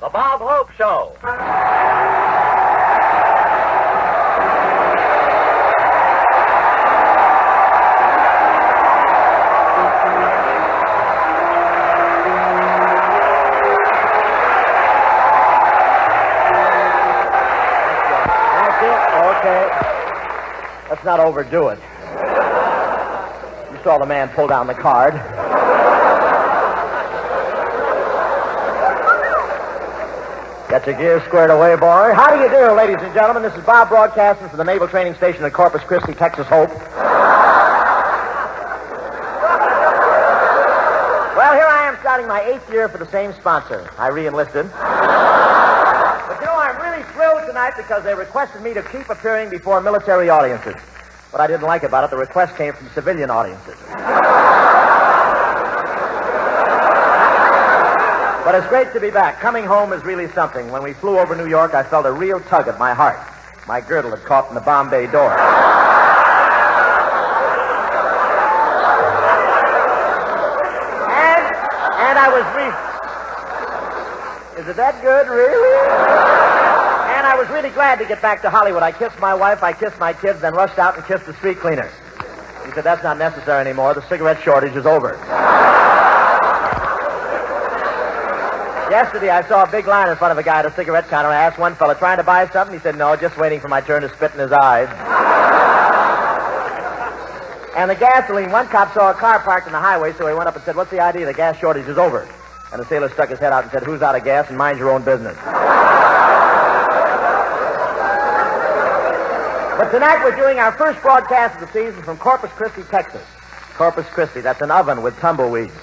The Bob Hope Show. Let's not overdo it. You saw the man pull down the card. Got your gears squared away, boy. How do you do, ladies and gentlemen? This is Bob broadcasting from the Naval Training Station at Corpus Christi, Texas Hope. Well, here I am starting my 8th year for the same sponsor. I re-enlisted. But, you know, I'm really thrilled tonight because they requested me to keep appearing before military audiences. What I didn't like about it, the request came from civilian audiences. But it's great to be back. Coming home is really something. When we flew over New York, I felt a real tug at my heart. My girdle had caught in the Bombay door. And I was Is it that good, really? And I was really glad to get back to Hollywood. I kissed my wife, I kissed my kids, then rushed out and kissed the street cleaners. He said, that's not necessary anymore. The cigarette shortage is over. Yesterday, I saw a big line in front of a guy at a cigarette counter. I asked one fella, trying to buy something? He said, no, just waiting for my turn to spit in his eyes. And the gasoline, one cop saw a car parked on the highway, so he went up and said, what's the idea? The gas shortage is over. And the sailor stuck his head out and said, who's out of gas, and mind your own business. But tonight we're doing our first broadcast of the season from Corpus Christi, Texas. Corpus Christi, that's an oven with tumbleweeds.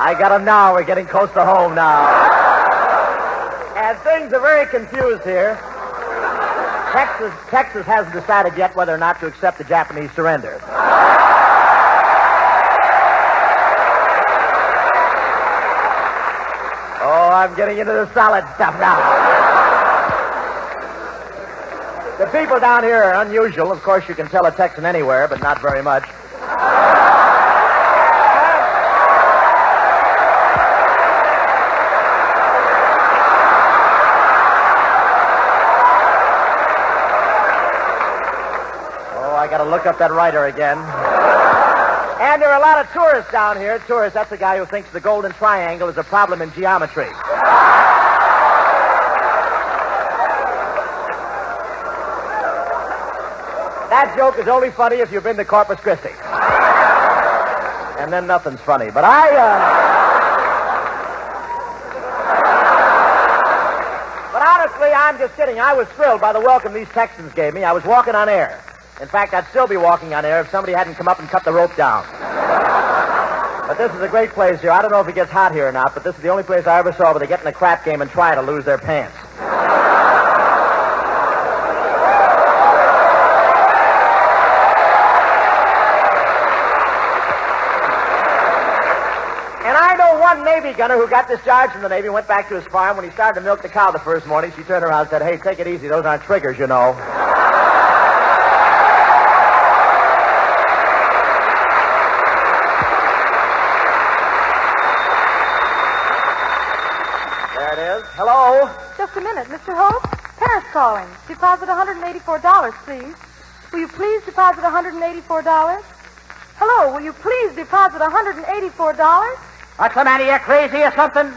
I got them now. We're getting close to home now. And things are very confused here. Texas hasn't decided yet whether or not to accept the Japanese surrender. Oh, I'm getting into the solid stuff now. The people down here are unusual. Of course, you can tell a Texan anywhere, but not very much. I got to look up that writer again. And there are a lot of tourists down here. Tourists, that's the guy who thinks the Golden Triangle is a problem in geometry. That joke is only funny if you've been to Corpus Christi. And then nothing's funny. But But honestly, I'm just kidding. I was thrilled by the welcome these Texans gave me. I was walking on air. In fact, I'd still be walking on air if somebody hadn't come up and cut the rope down. But this is a great place here. I don't know if it gets hot here or not, but this is the only place I ever saw where they get in a crap game and try to lose their pants. And I know one Navy gunner who got discharged from the Navy, went back to his farm. When he started to milk the cow the first morning, she turned around and said, hey, take it easy. Those aren't triggers, you know. Hello? Just a minute, Mr. Hope. Paris calling. Deposit $184, please. Will you please deposit $184? Hello, will you please deposit $184? What's the matter? You crazy or something?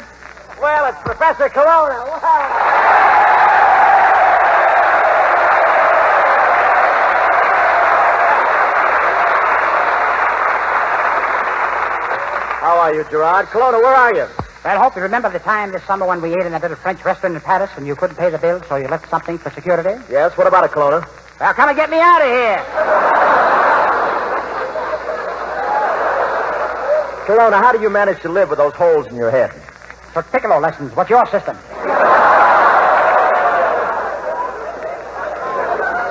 Well, it's Professor Colonna. How are you, Gerard? Colonna, where are you? Well, Hope, you remember the time this summer when we ate in that little French restaurant in Paris and you couldn't pay the bill, so you left something for security? Yes, what about it, Colonna? Well, come and get me out of here. Colonna, how do you manage to live with those holes in your head? Particular lessons. What's your system?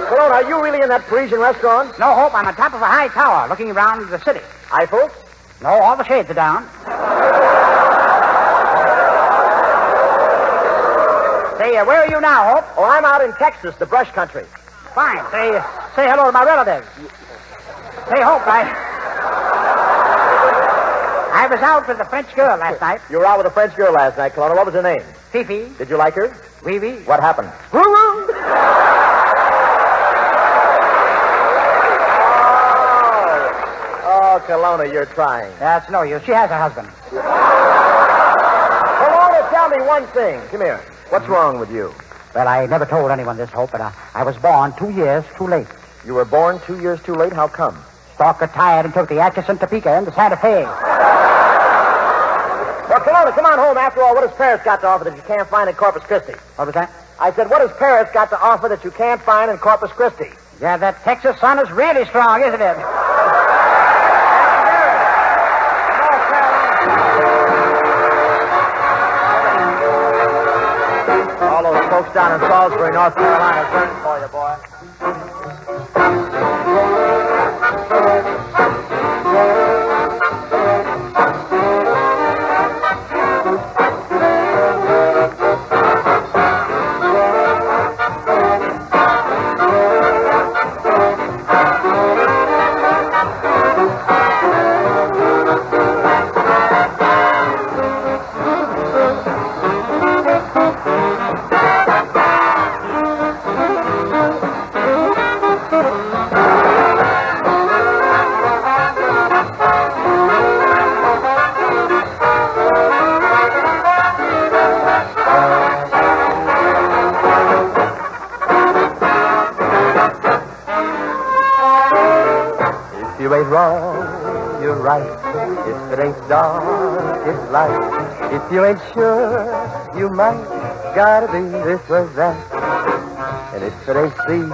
Colonna, are you really in that Parisian restaurant? No, Hope, I'm on top of a high tower looking around the city. Eiffel? No, all the shades are down. Say, where are you now, Hope? Oh, I'm out in Texas, the brush country. Fine. Say, say hello to my relatives. Say, Hope, I was out with a French girl last night. You were out with a French girl last night, Colonna. What was her name? Fifi. Did you like her? Oui, oui. What happened? Woo-woo. Oh, Colonna, you're trying. That's no use. She has a husband. Colonna, tell me one thing. Come here. What's wrong with you? Well, I never told anyone this, Hope, but I was born 2 years too late. You were born 2 years too late? How come? Stalk retired and took the Atchison, Topeka, and the Santa Fe. Well, Colonna, come on home. After all, what has Paris got to offer that you can't find in Corpus Christi? What was that? I said, what has Paris got to offer that you can't find in Corpus Christi? Yeah, that Texas sun is really strong, isn't it? All those folks down in Salisbury, North Carolina, is waiting for you, boy. You're right. If it ain't dark, it's light. If you ain't sure, you might. Gotta be this or that. And if it ain't sea,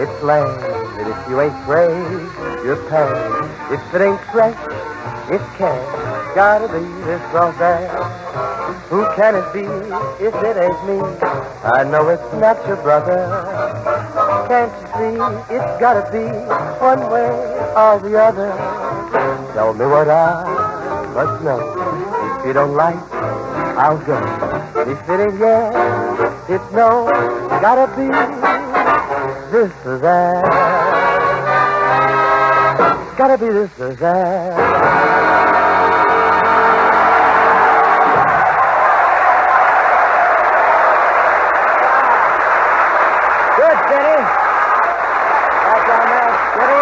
it's land. And if you ain't brave, you're past. If it ain't fresh, it's cash. Gotta be this or that. Who can it be if it ain't me? I know it's not your brother. Can't you see? It's gotta be one way or the other. Tell me what I must know. If you don't like, I'll go. If it ain't yes, it's no. Gotta be this or that. Gotta be this or that. Good, Skinny. That's on there. Skinny.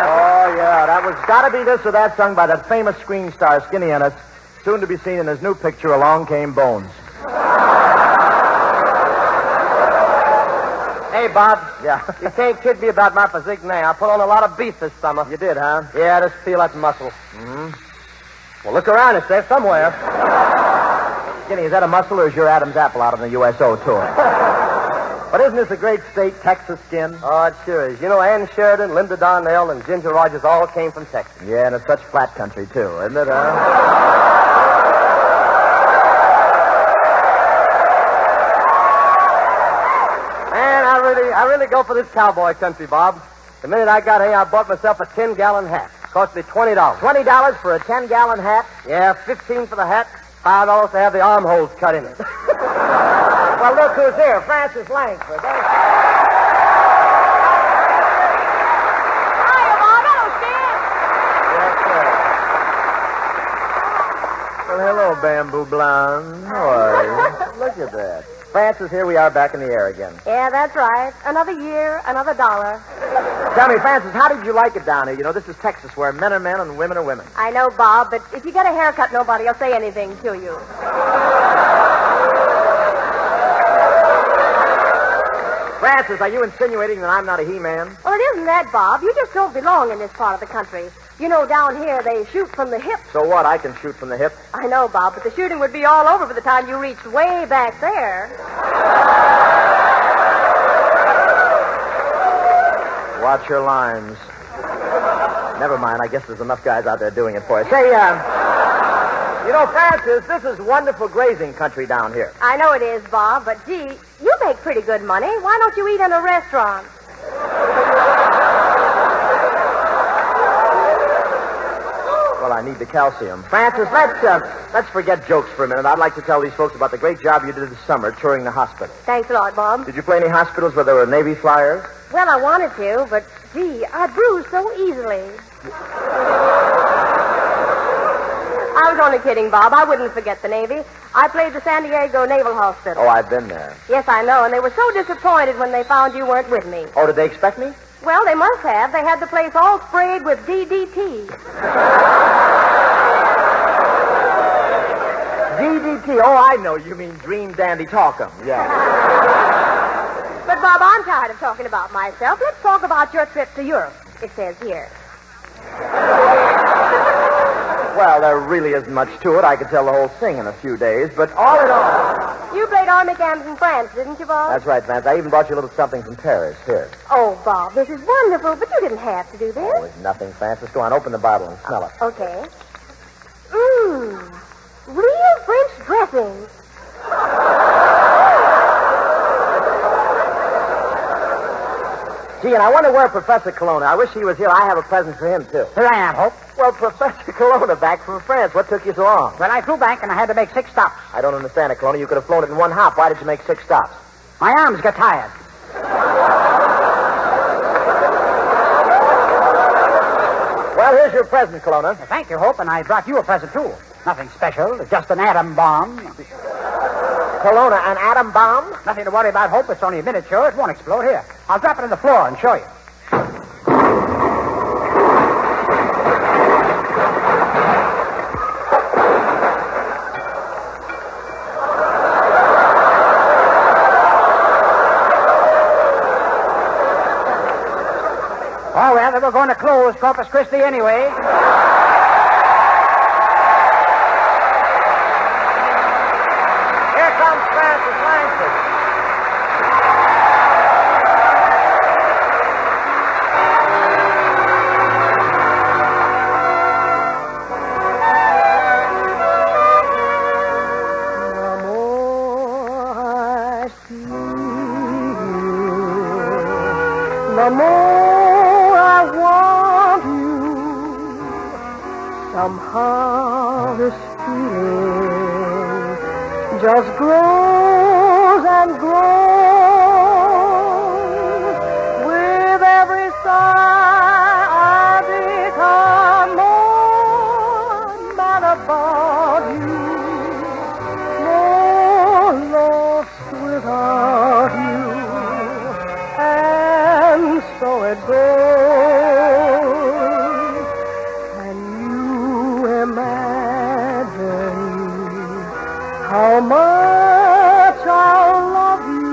Oh, yeah, that was Gotta Be This or That, sung by that famous screen star, Skinny Ennis, soon to be seen in his new picture, Along Came Bones. Hey, Bob. Yeah. You can't kid me about my physique now. I put on a lot of beef this summer. You did, huh? Yeah, I just feel that muscle. Mm-hmm. Well, look around. It's there somewhere. Skinny, is that a muscle or is your Adam's apple out on the USO tour? But isn't this a great state, Texas skin? Oh, it sure is. You know, Ann Sheridan, Linda Darnell, and Ginger Rogers all came from Texas. Yeah, and it's such flat country, too, isn't it, huh? Man, I really go for this cowboy country, Bob. The minute I got here, I bought myself a 10-gallon hat. Cost me $20. $20 for a 10-gallon hat? Yeah, $15 for the hat, $5 to have the armholes cut in it. Well, look who's here, Francis Langford. Hiya, Bob. Hello, Stan. Yes, sir. Well, hello, Bamboo Blonde. How are you? Look at that. Francis, here we are back in the air again. Yeah, that's right. Another year, another dollar. Tell me, Francis, how did you like it down here? You know, this is Texas, where men are men and women are women. I know, Bob, but if you get a haircut, nobody will say anything to you. Francis, are you insinuating that I'm not a he-man? Well, it isn't that, Bob. You just don't belong in this part of the country. You know, down here, they shoot from the hip. So what? I can shoot from the hip. I know, Bob, but the shooting would be all over by the time you reached way back there. Watch your lines. Never mind. I guess there's enough guys out there doing it for you. Say, you know, Francis, this is wonderful grazing country down here. I know it is, Bob, but gee, you make pretty good money. Why don't you eat in a restaurant? Well, I need the calcium. Francis, let's forget jokes for a minute. I'd like to tell these folks about the great job you did this summer touring the hospital. Thanks a lot, Bob. Did you play any hospitals where there were Navy flyers? Well, I wanted to, but, gee, I bruise so easily. I was only kidding, Bob. I wouldn't forget the Navy. I played the San Diego Naval Hospital. Oh, I've been there. Yes, I know, and they were so disappointed when they found you weren't with me. Oh, did they expect me? Well, they must have. They had the place all sprayed with DDT. DDT? Oh, I know. You mean Dream Dandy Talkum. Yeah. But, Bob, I'm tired of talking about myself. Let's talk about your trip to Europe, it says here. Well, there really isn't much to it. I could tell the whole thing in a few days, but all in all... You played army camps in France, didn't you, Bob? That's right, Vance. I even brought you a little something from Paris. Here. Oh, Bob, this is wonderful, but you didn't have to do this. Oh, it's nothing, Francis. Go on, open the bottle and smell it. Okay. Real French dressing. Gee, and I wonder where Professor Colonna. I wish he was here. I have a present for him, too. Here I am, Hope. Well, Professor Colonna, back from France. What took you so long? Well, I flew back and I had to make 6 stops. I don't understand it, Colonna. You could have flown it in one hop. Why did you make 6 stops? My arms got tired. Well, here's your present, Colonna. Well, thank you, Hope, and I brought you a present, too. Nothing special, just an atom bomb. Colonna, an atom bomb? Nothing to worry about, Hope. It's only a miniature. It won't explode. Here, I'll drop it on the floor and show you. Oh, well, they were going to close Corpus Christi anyway. Here comes Francis Langford. The more I see you, the more I want you. Somehow this feeling just grows and grows. With every sigh, I become more mad about you, more lost without you, and so it goes. And you imagine how much I'll love you.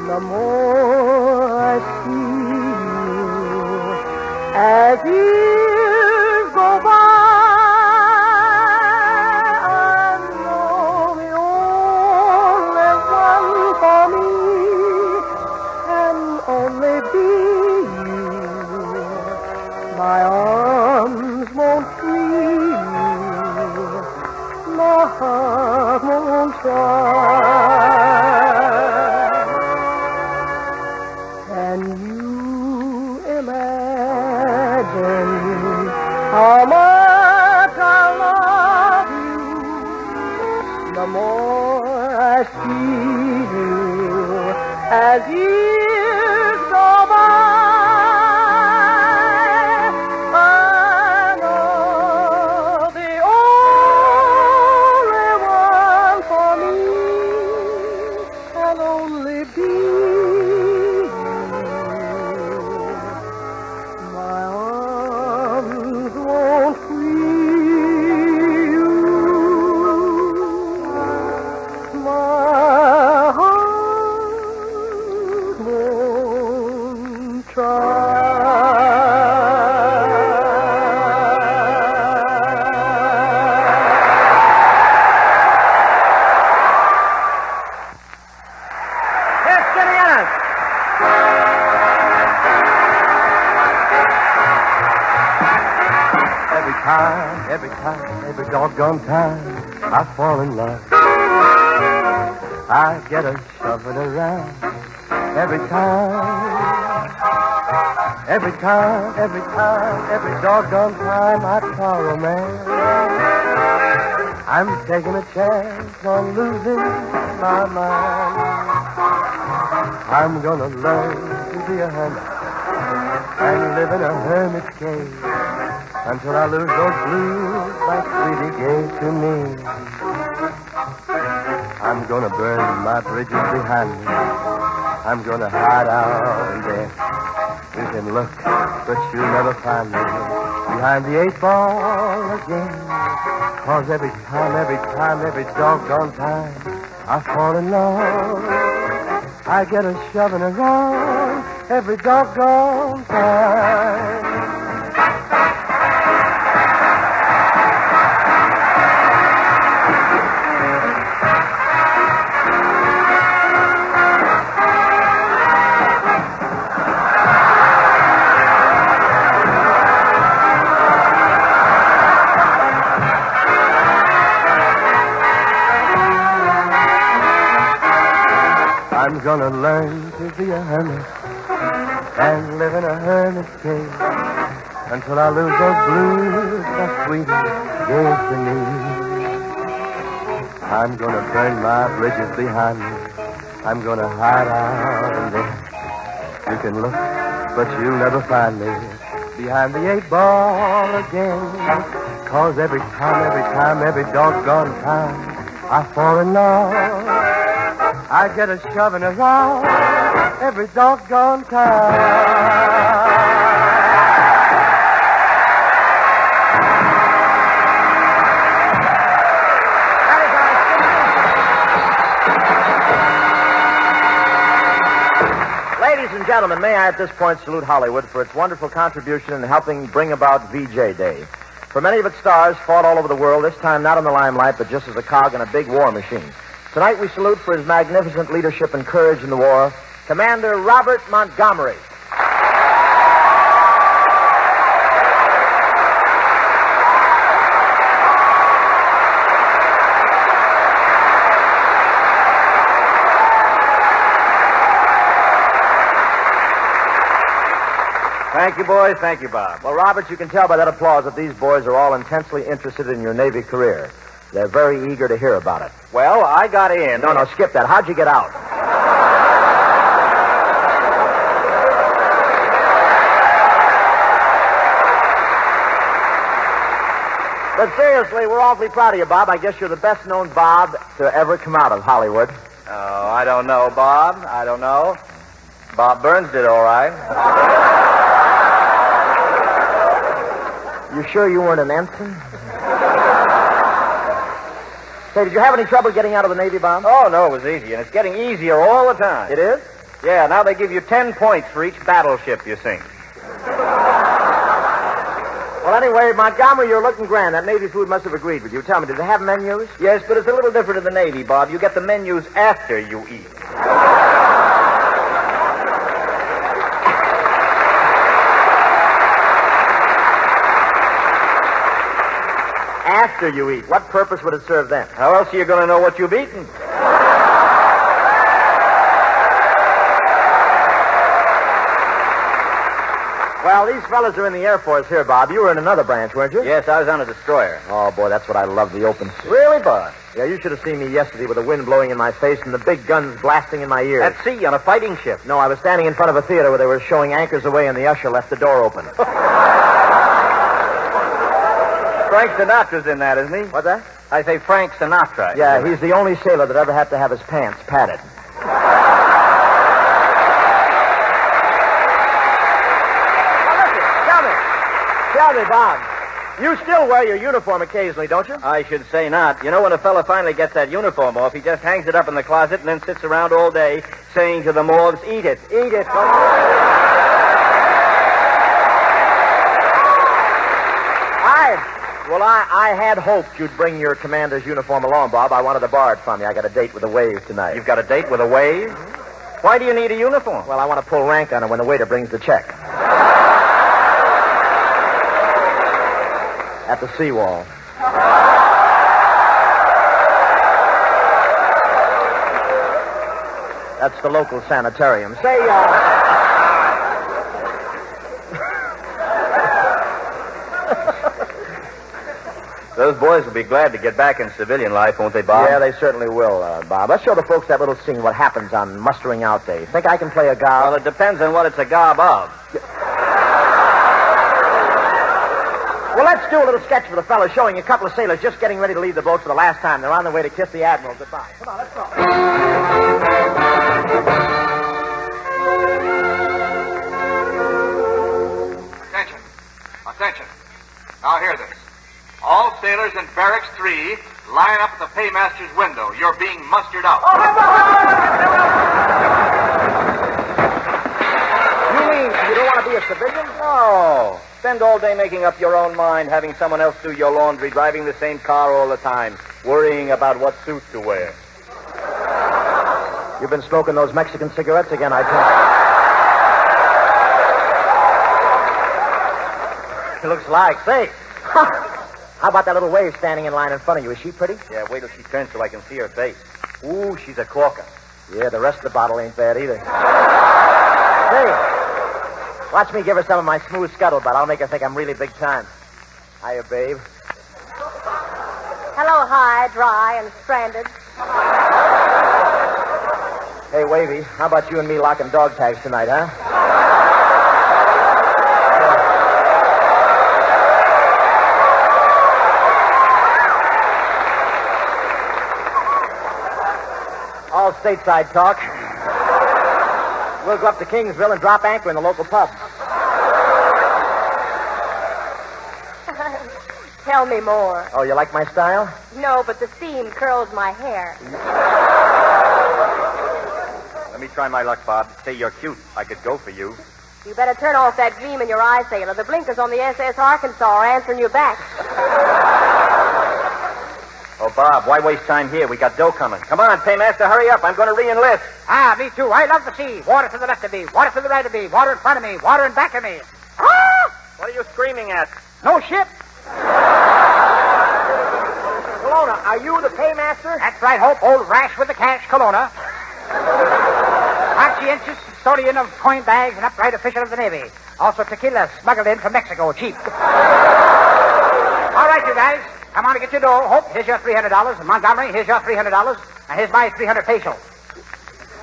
The more I see you, as years go by, I know the only one for me can only be you. My arms won't free you, my heart won't try. Can you imagine how much I love you? The more I see you, as years go by, I know the only one for me can only be you. My arms won't free you. My heart won't Here's Jimmy Ennis. Every doggone time I fall in love, I get a shoving around. Every time Every time, every doggone time I borrow, man. I'm taking a chance on losing my mind. I'm gonna learn to be a hermit and live in a hermit's cave until I lose those blues my sweetie gave to me. I'm gonna burn my bridges behind me. I'm gonna hide out in there. You can look, but you'll never find me behind the 8-ball again. 'Cause every time, every doggone time I fall in love, I get a shoving around every doggone time. I'm gonna learn to be a hermit and live in a hermit's cave until I lose those blues that sweetie gave to me. I'm gonna burn my bridges behind me. I'm gonna hide out in there. You can look, but you'll never find me behind the 8-ball again. 'Cause every time, every doggone time I fall in love, I get a shoving around every doggone time. Ladies and gentlemen, may I at this point salute Hollywood for its wonderful contribution in helping bring about VJ Day. For many of its stars fought all over the world, this time not in the limelight, but just as a cog in a big war machine. Tonight we salute for his magnificent leadership and courage in the war, Commander Robert Montgomery. Thank you, boys. Thank you, Bob. Well, Robert, you can tell by that applause that these boys are all intensely interested in your Navy career. They're very eager to hear about it. Well, I got in. No, skip that. How'd you get out? But seriously, we're awfully proud of you, Bob. I guess you're the best-known Bob to ever come out of Hollywood. Oh, I don't know, Bob. I don't know. Bob Burns did all right. You sure you weren't an ensign? Say, did you have any trouble getting out of the Navy, Bob? Oh, no, it was easy, and it's getting easier all the time. It is? Yeah, now they give you 10 points for each battleship you sink. Well, anyway, Montgomery, you're looking grand. That Navy food must have agreed with you. Tell me, did they have menus? Yes, but it's a little different in the Navy, Bob. You get the menus after you eat. After you eat. What purpose would it serve then? How else are you going to know what you've eaten? Well, these fellas are in the Air Force here, Bob. You were in another branch, weren't you? Yes, I was on a destroyer. Oh, boy, that's what I love, the open sea. Really, Bob? Yeah, you should have seen me yesterday with the wind blowing in my face and the big guns blasting in my ears. At sea, on a fighting ship. No, I was standing in front of a theater where they were showing Anchors Away and the usher left the door open. Frank Sinatra's in that, isn't he? What's that? I say Frank Sinatra. Yeah, he's the only sailor that ever had to have his pants padded. Tell me, Bob, you still wear your uniform occasionally, don't you? I should say not. You know, when a fella finally gets that uniform off, he just hangs it up in the closet and then sits around all day saying to the moths, eat it, eat it. I had hoped you'd bring your commander's uniform along, Bob. I wanted to borrow it from you. I got a date with the Wave tonight. You've got a date with a Wave? Why do you need a uniform? Well, I want to pull rank on it when the waiter brings the check. At the seawall. That's the local sanitarium. Say, those boys will be glad to get back in civilian life, won't they, Bob? Yeah, they certainly will, Bob. Let's show the folks that little scene, what happens on mustering out day. Think I can play a gob? Well, it depends on what it's a gob of. Well, let's do a little sketch for the fellas showing a couple of sailors just getting ready to leave the boat for the last time. They're on their way to kiss the Admiral goodbye. Come on, let's go. Attention. Now hear this. All sailors in Barracks 3 line up at the paymaster's window. You're being mustered out. You mean you don't want to be a civilian? No. Spend all day making up your own mind, having someone else do your laundry, driving the same car all the time, worrying about what suit to wear. You've been smoking those Mexican cigarettes again, I think. It looks like. Say, how about that little wave standing in line in front of you? Is she pretty? Yeah, wait till she turns so I can see her face. Ooh, she's a corker. Yeah, the rest of the bottle ain't bad either. Hey, watch me give her some of my smooth scuttlebutt. I'll make her think I'm really big time. Hiya, babe. Hello, high, dry, and stranded. Hey, Wavy, how about you and me locking dog tags tonight, huh? All stateside talk. We'll go up to Kingsville and drop anchor in the local pub. Tell me more. Oh, you like my style? No, but the steam curls my hair. Let me try my luck, Bob. Say you're cute. I could go for you. You better turn off that gleam in your eye, sailor. The blinkers on the SS Arkansas are answering you back. Oh, Bob, why waste time here? We got dough coming. Come on, paymaster, hurry up. I'm going to re-enlist. Ah, me too. I love the sea. Water to the left of me, water to the right of me, water in front of me, water in back of me. Ah! What are you screaming at? No ship. Colonna, are you the paymaster? That's right, Hope. Old Rash with the cash, Colonna. Conscientious custodian of coin bags and upright official of the Navy. Also tequila smuggled in from Mexico, cheap. All right, you guys. Come on to get your dough. Hope, here's your $300. And Montgomery, here's your $300. And here's my 300 pesos.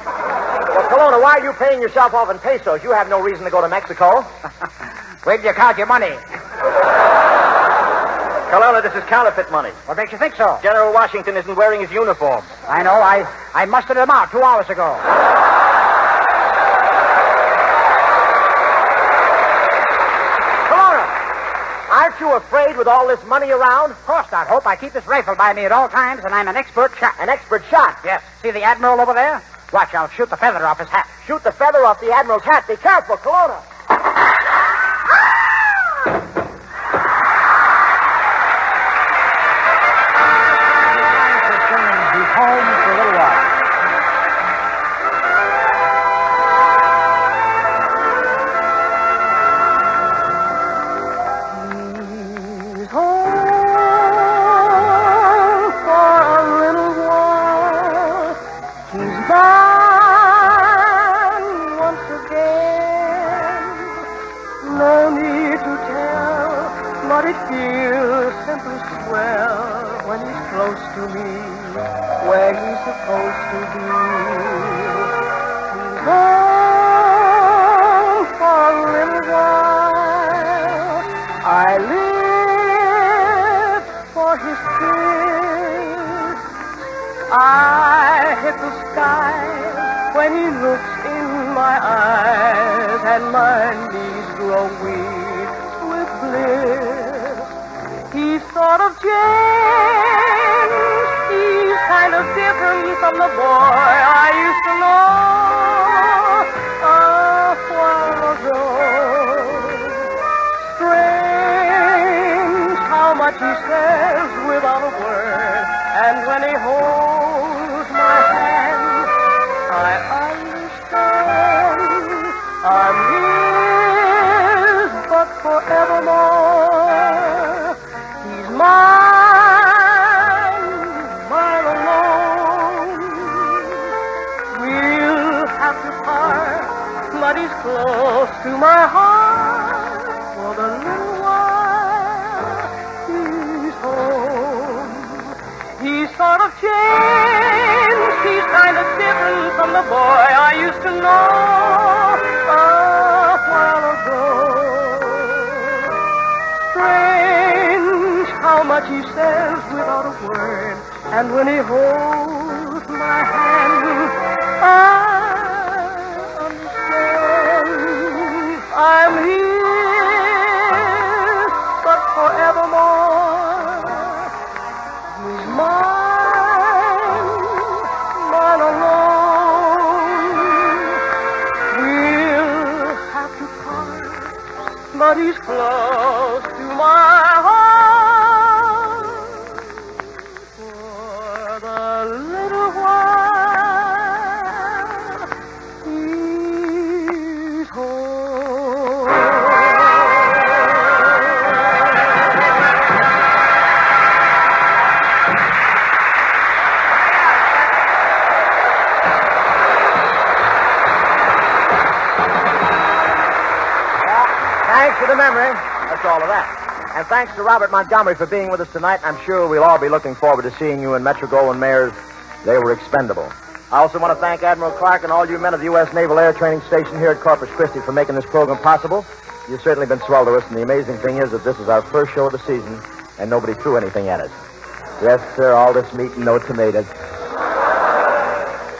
Well, Colonna, why are you paying yourself off in pesos? You have no reason to go to Mexico. Where do you count your money? Colonna, this is counterfeit money. What makes you think so? General Washington isn't wearing his uniform. I know. I mustered him out 2 hours ago. Aren't you afraid with all this money around? Of course not, Hope. I keep this rifle by me at all times, and I'm an expert shot. An expert shot? Yes. See the Admiral over there? Watch, I'll shoot the feather off his hat. Shoot the feather off the Admiral's hat. Be careful, Colonna. He's home for a little while. I hit the sky when he looks in my eyes, and my knees grow weak with bliss. He's sort of changed. He's kind of different from the boy I used to know a while ago. Strange how much he says without a word, and when he holds my hand, I understand I'm his, but forevermore. He's mine, mine alone. We'll have to part, but he's close to my heart for the little while he's home. from the boy I used to know a while ago. Strange how much he says without a word, and when he holds my hand, I understand. I'm his, but forevermore. He's mine, mine alone. We'll have to part, but he's close to my heart for the little while he's home. Thanks for the memory. That's all of that. And thanks to Robert Montgomery for being with us tonight. I'm sure we'll all be looking forward to seeing you in Metro-Goldwyn Mayer's They Were Expendable. I also want to thank Admiral Clark and all you men of the U.S. Naval Air Training Station here at Corpus Christi for making this program possible. You've certainly been swell to us, and the amazing thing is that this is our first show of the season, and nobody threw anything at us. Yes, sir, all this meat and no tomatoes.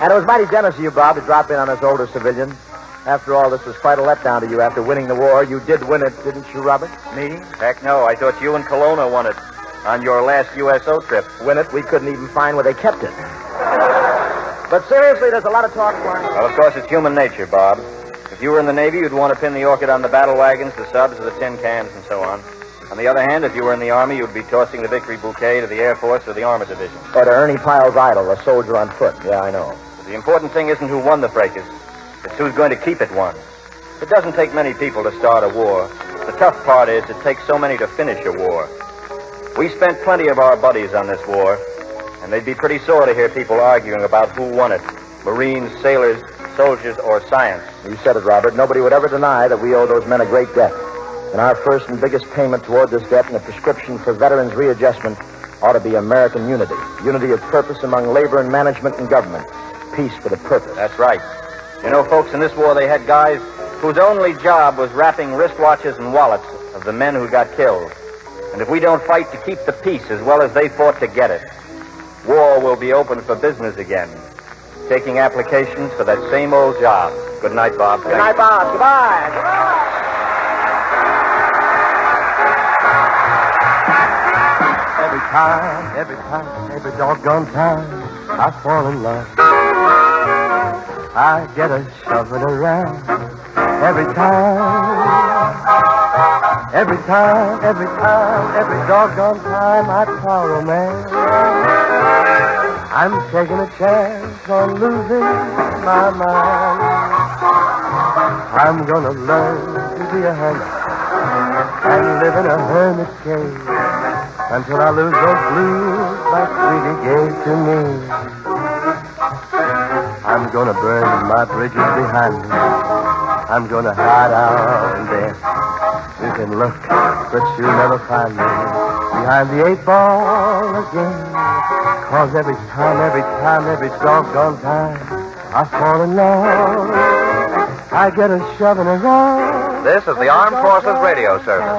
And it was mighty generous of you, Bob, to drop in on us older civilians. After all, this was quite a letdown to you after winning the war. You did win it, didn't you, Robert? Me? Heck no. I thought you and Colonna won it on your last USO trip. Win it? We couldn't even find where they kept it. But seriously, there's a lot of talk going on. Well, of course, it's human nature, Bob. If you were in the Navy, you'd want to pin the orchid on the battle wagons, the subs, the tin cans, and so on. On the other hand, if you were in the Army, you'd be tossing the victory bouquet to the Air Force or the Armored Division. Or to Ernie Pyle's idol, a soldier on foot. Yeah, I know. But the important thing isn't who won the fracas. It's who's going to keep it won. It doesn't take many people to start a war. The tough part is it takes so many to finish a war. We spent plenty of our buddies on this war, and they'd be pretty sore to hear people arguing about who won it. Marines, sailors, soldiers, or science. You said it, Robert. Nobody would ever deny that we owe those men a great debt. And our first and biggest payment toward this debt and a prescription for veterans' readjustment ought to be American unity. Unity of purpose among labor and management and government. Peace with a purpose. That's right. You know, folks, in this war they had guys whose only job was wrapping wristwatches and wallets of the men who got killed. And if we don't fight to keep the peace as well as they fought to get it, war will be open for business again, taking applications for that same old job. Good night, Bob. Good night, Bob. Goodbye. Goodbye. Every doggone time, I fall in love. I get a shoving around. Every doggone time, I tell romance. I'm taking a chance on losing my mind. I'm gonna learn to be a hermit and live in a hermit's cave until I lose those blues my sweetie gave to me. I'm gonna burn my bridges behind me. I'm gonna hide out in there. You can look, but you'll never find me behind the 8-ball again. 'Cause every doggone time I fall in love, I get a shoving around. This is the Armed Forces Radio Service.